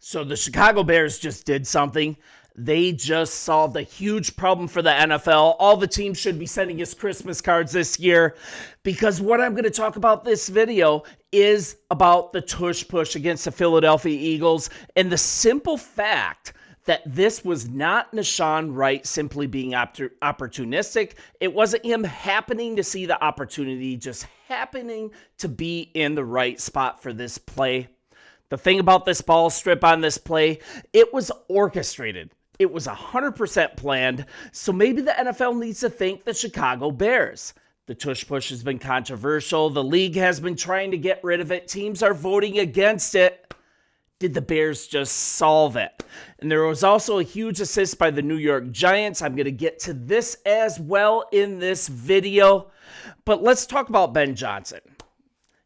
So the Chicago Bears just did something. They just solved a huge problem for the NFL. All the teams should be sending us Christmas cards this year, because what I'm going to talk about this video is about the tush push against the Philadelphia Eagles and the simple fact that this was not Nahshon Wright simply being opportunistic. It wasn't him happening to see the opportunity, just happening to be in the right spot for this play. The thing about this ball strip on this play, it was orchestrated. It was 100% planned, so maybe the NFL needs to thank the Chicago Bears. The tush push has been controversial. The league has been trying to get rid of it. Teams are voting against it. Did the Bears just solve it? And there was also a huge assist by the New York Giants. I'm going to get to this as well in this video. But let's talk about Ben Johnson.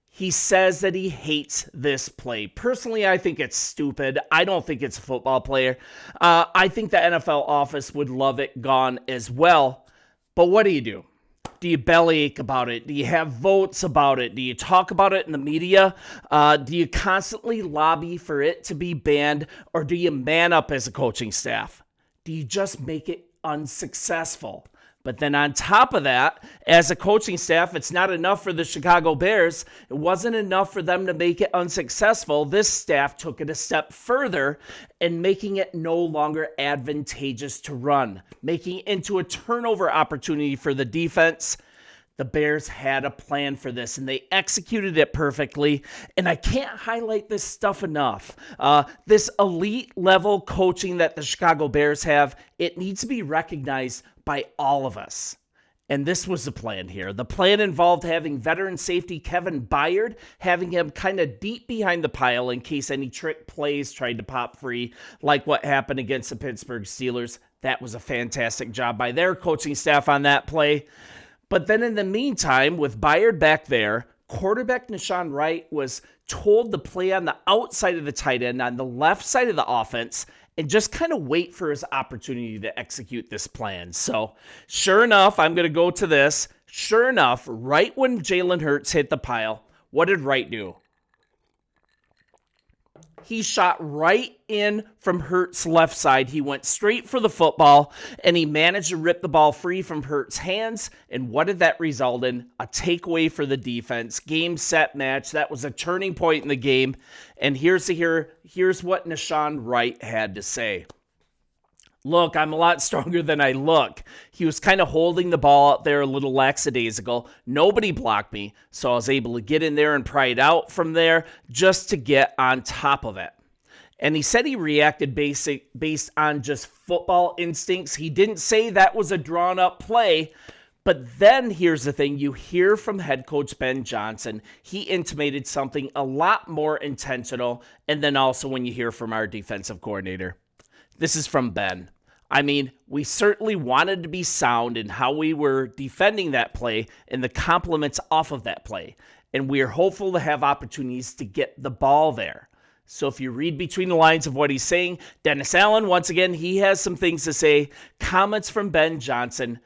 He says that he hates this play. Personally, I think it's stupid. I don't think it's a football player. I think the NFL office would love it gone as well. But what do? Do you bellyache about it? Do you have votes about it? Do you talk about it in the media? Do you constantly lobby for it to be banned? Or do you man up as a coaching staff? Do you just make it unsuccessful? But then on top of that, as a coaching staff, it's not enough for the Chicago Bears. It wasn't enough for them to make it unsuccessful. This staff took it a step further and making it no longer advantageous to run, making it into a turnover opportunity for the defense. The Bears had a plan for this, and they executed it perfectly. And I can't highlight this stuff enough. This elite level coaching that the Chicago Bears have, it needs to be recognized by all of us. And this was the plan here. The plan involved having veteran safety Kevin Byard, having him kind of deep behind the pile in case any trick plays tried to pop free, like what happened against the Pittsburgh Steelers. That was a fantastic job by their coaching staff on that play. But then in the meantime, with Byard back there, quarterback Nahshon Wright was told to play on the outside of the tight end on the left side of the offense and just kind of wait for his opportunity to execute this plan. So sure enough, I'm going to go to this. Sure enough, right when Jalen Hurts hit the pile, what did Wright do? He shot right in from Hurts' left side. He went straight for the football, and he managed to rip the ball free from Hurts' hands. And what did that result in? A takeaway for the defense. Game, set, match. That was a turning point in the game. And here's what Nahshon Wright had to say. Look, I'm a lot stronger than I look. He was kind of holding the ball out there a little lackadaisical. Nobody blocked me, so I was able to get in there and pry it out from there just to get on top of it. And he said he reacted based on just football instincts. He didn't say that was a drawn-up play. But then here's the thing. You hear from head coach Ben Johnson. He intimated something a lot more intentional. And then also when you hear from our defensive coordinator. This is from Ben. I mean, we certainly wanted to be sound in how we were defending that play and the compliments off of that play. And we are hopeful to have opportunities to get the ball there. So if you read between the lines of what he's saying, Dennis Allen, once again, he has some things to say. Comments from Ben Johnson.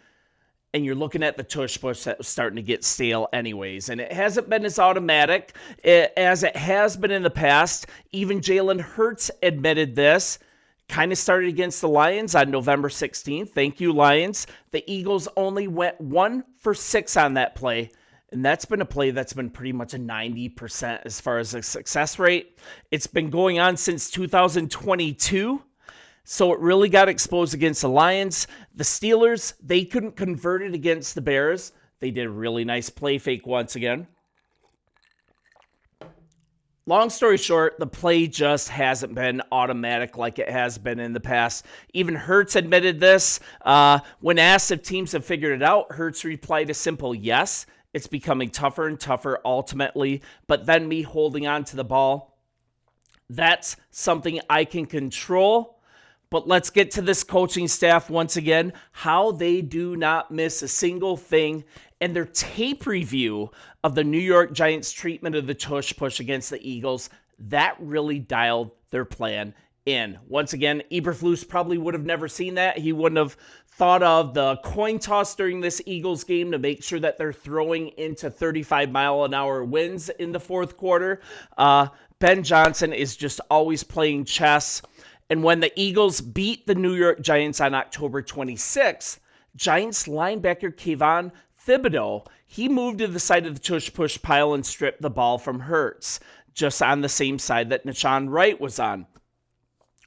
And you're looking at the tush push that was starting to get stale anyways. And it hasn't been as automatic as it has been in the past. Even Jalen Hurts admitted this. Kind of started against the Lions on November 16th. Thank you, Lions. The Eagles only went 1 for 6 on that play. And that's been a play that's been pretty much a 90% as far as the success rate. It's been going on since 2022. So it really got exposed against the Lions. The Steelers, they couldn't convert it against the Bears. They did a really nice play fake once again. Long story short, the play just hasn't been automatic like it has been in the past. Even Hurts admitted this. When asked if teams have figured it out, Hurts replied a simple yes. It's becoming tougher and tougher ultimately. But then me holding on to the ball, that's something I can control. But let's get to this coaching staff once again, how they do not miss a single thing. And their tape review of the New York Giants' treatment of the tush push against the Eagles, that really dialed their plan in. Once again, Eberflus probably would have never seen that. He wouldn't have thought of the coin toss during this Eagles game to make sure that they're throwing into 35-mile-an-hour winds in the fourth quarter. Ben Johnson is just always playing chess. And when the Eagles beat the New York Giants on October 26th, Giants linebacker Kayvon Thibodeau, he moved to the side of the tush-push pile and stripped the ball from Hurts, just on the same side that Nahshon Wright was on.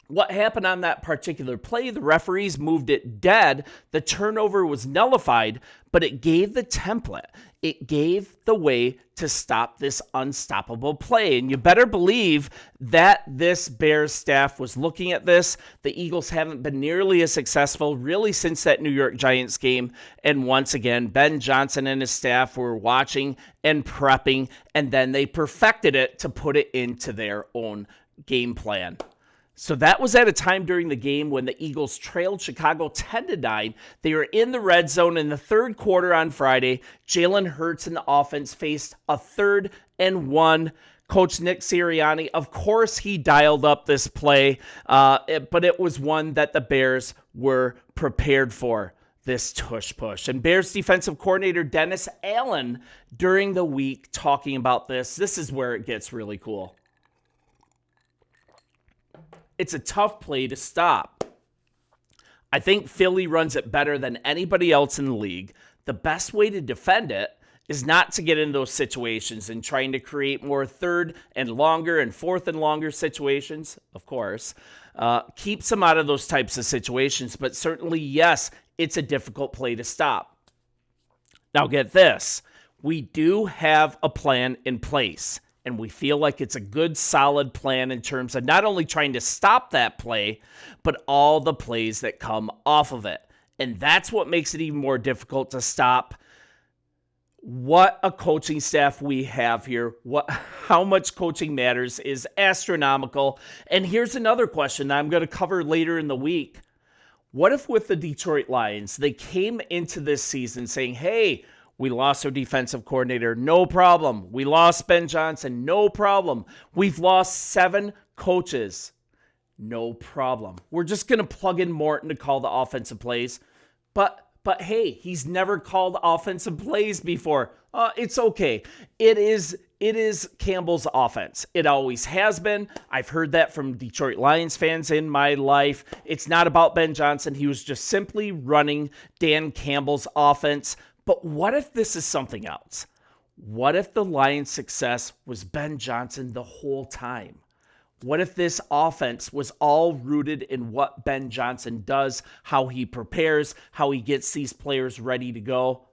What happened on that particular play, the referees moved it dead. The turnover was nullified, but it gave the template. It gave the way to stop this unstoppable play. And you better believe that this Bears staff was looking at this. The Eagles haven't been nearly as successful really since that New York Giants game. And once again, Ben Johnson and his staff were watching and prepping, and then they perfected it to put it into their own game plan. So that was at a time during the game when the Eagles trailed Chicago 10-9. They were in the red zone in the third quarter on Friday. Jalen Hurts and the offense faced a 3rd and 1. Coach Nick Sirianni, of course, he dialed up this play, but it was one that the Bears were prepared for, this tush push. And Bears defensive coordinator Dennis Allen during the week talking about this. This is where it gets really cool. It's a tough play to stop. I think Philly runs it better than anybody else in the league. The best way to defend it is not to get in those situations and trying to create more 3rd and longer and 4th and longer situations, of course. Keeps them out of those types of situations, but certainly, yes, it's a difficult play to stop. Now get this. We do have a plan in place. And we feel like it's a good, solid plan in terms of not only trying to stop that play, but all the plays that come off of it. And that's what makes it even more difficult to stop. What a coaching staff we have here. How much coaching matters is astronomical. And here's another question that I'm going to cover later in the week. What if with the Detroit Lions, they came into this season saying, hey, we lost our defensive coordinator, no problem. We lost Ben Johnson, no problem. We've lost 7 coaches, no problem. We're just going to plug in Morton to call the offensive plays. But hey, he's never called offensive plays before. It's okay. It is Campbell's offense. It always has been. I've heard that from Detroit Lions fans in my life. It's not about Ben Johnson. He was just simply running Dan Campbell's offense. But what if this is something else? What if the Lions' success was Ben Johnson the whole time? What if this offense was all rooted in what Ben Johnson does, how he prepares, how he gets these players ready to go?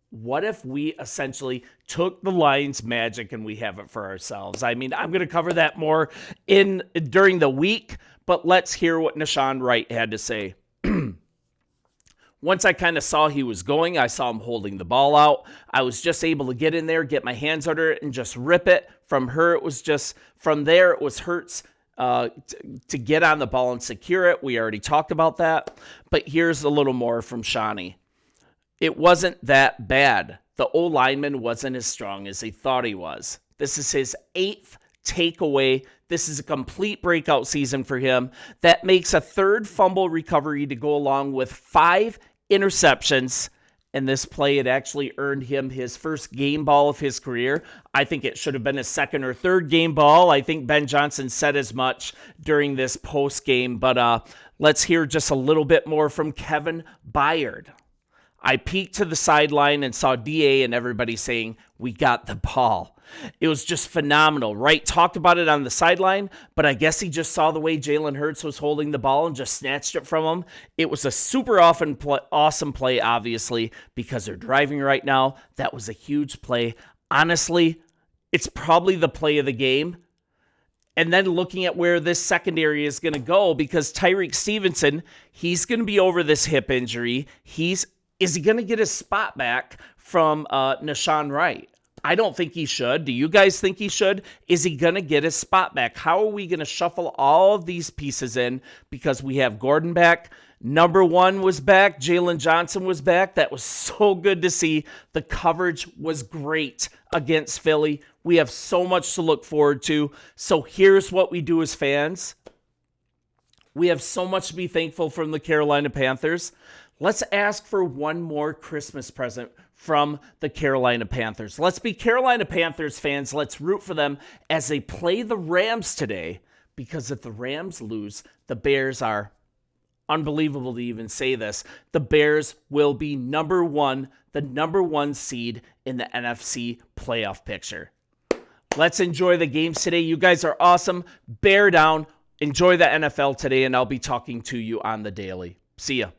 What if we essentially took the Lions' magic and we have it for ourselves? I mean, I'm going to cover that more during the week, but let's hear what Nahshon Wright had to say. Once I kind of saw he was going, I saw him holding the ball out. I was just able to get in there, get my hands under it, and just rip it. From her, it was just, from there, it was Hurts to get on the ball and secure it. We already talked about that. But here's a little more from Shawnee. It wasn't that bad. The O-lineman wasn't as strong as he thought he was. This is his 8th takeaway. This is a complete breakout season for him. That makes a 3rd fumble recovery to go along with 5 interceptions. And this play had actually earned him his first game ball of his career. I think it should have been his 2nd or 3rd game ball. I think Ben Johnson said as much during this post game. But let's hear just a little bit more from Kevin Byard. I peeked to the sideline and saw DA and everybody saying, we got the ball. It was just phenomenal, right? Talked about it on the sideline, but I guess he just saw the way Jalen Hurts was holding the ball and just snatched it from him. It was a super awesome play, obviously, because they're driving right now. That was a huge play. Honestly, it's probably the play of the game. And then looking at where this secondary is going to go, because Tyreek Stevenson, he's going to be over this hip injury. Is he going to get his spot back from Nahshon Wright? I don't think he should. Do you guys think he should? Is he going to get his spot back? How are we going to shuffle all of these pieces in? Because we have Gordon back. Number 1 was back. Jalen Johnson was back. That was so good to see. The coverage was great against Philly. We have so much to look forward to. So here's what we do as fans. We have so much to be thankful from the Carolina Panthers. Let's ask for one more Christmas present from the Carolina Panthers. Let's be Carolina Panthers fans. Let's root for them as they play the Rams today, because if the Rams lose, the Bears are, unbelievable to even say this, the Bears will be the number one seed in the NFC playoff picture. Let's enjoy the games today. You guys are awesome. Bear down. Enjoy the NFL today, and I'll be talking to you on the daily. See ya.